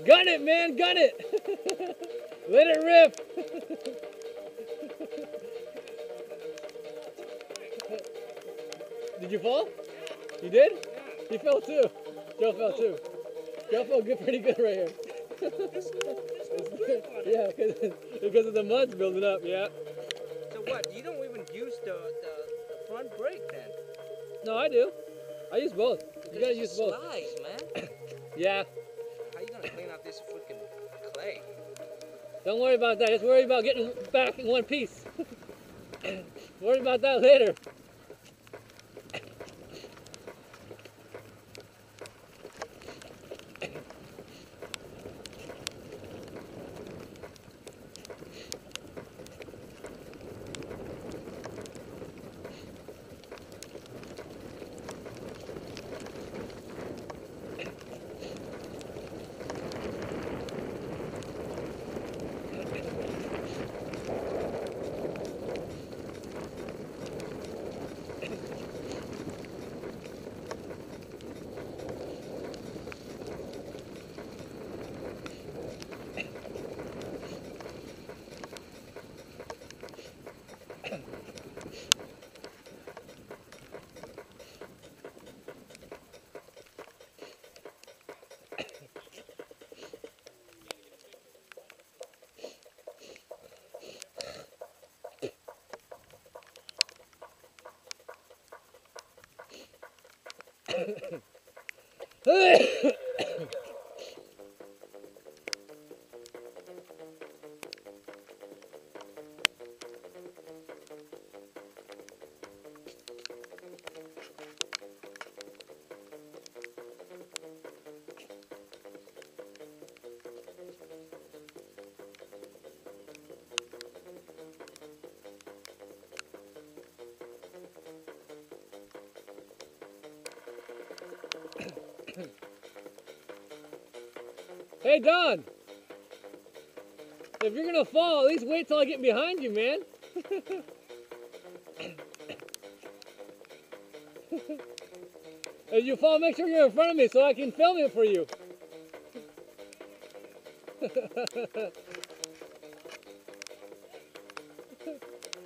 Gun it, man, gun it. Let it rip. Did you fall? You did? He fell too. Joe fell too. Joe fell good, pretty good right here. Yeah, because of the mud's building up, yeah. So what, you don't even use the front brake then? No, I do. I use both. You gotta use both. Slides, man. Yeah. How you gonna clean out this freaking clay? Don't worry about that. Just worry about getting back in one piece. Worry about that later. Hey, Don. If you're gonna fall, at least wait till I get behind you, man. If you fall, make sure you're in front of me so I can film it for you.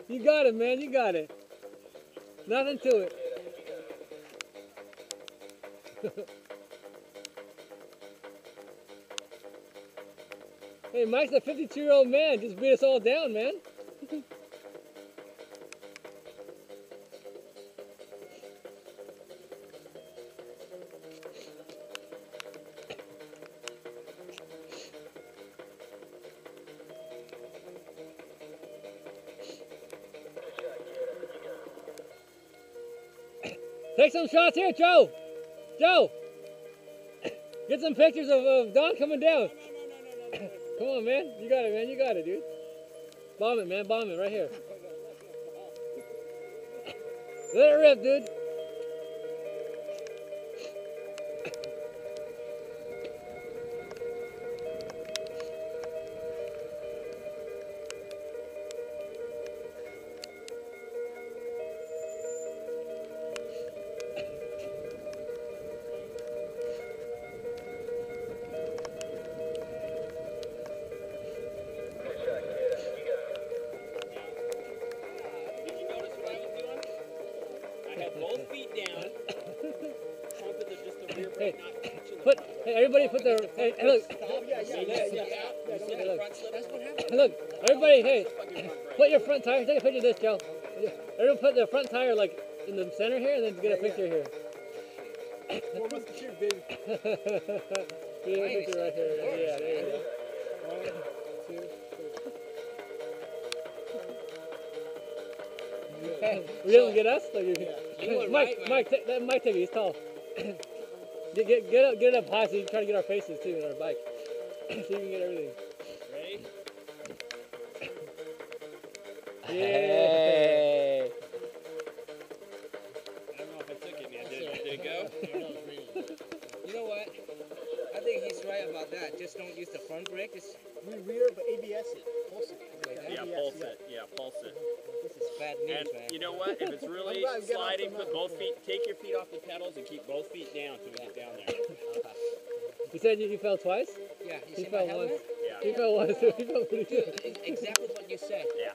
You got it, man. You got it. Nothing to it. Hey, Mike's a 52-year-old man. Just beat us all down, man. Take some shots here, Joe. Joe. Get some pictures of Don coming down. Come on, man. You got it, man. You got it, dude. Bomb it, man. Bomb it right here. Let it rip, dude. Both feet down. Hey, everybody put their, hey, look. Look, everybody, hey, put your front tire, take a picture of this, Joe. Everyone put their front tire, like, in the center here, and then get a picture here. Well, musketeer, baby. Get a picture right here. Yeah, there you go. 1, 2, 3. We didn't get us? Like, Mike, that Mike take it, he's tall. Get it up high so you can try to get our faces too on our bike. So you can get everything. Ready? Yeah. I don't know if I took it yet. Did it go? You know what? I think he's right about that. Just don't use the front brake. Just Rear, but ABS it. Pulse it. Like Yeah, ABS, pulse it. Yeah, pulse it. this is bad news, And man. you know what? If it's really I'm glad we got off sliding, the put mountain. both feet, take your feet off the pedals and keep both feet down till we get down there. You said you fell twice? Yeah, you He see my fell helmet? once. He fell once. He fell pretty Dude, good. exactly what you said. Yeah.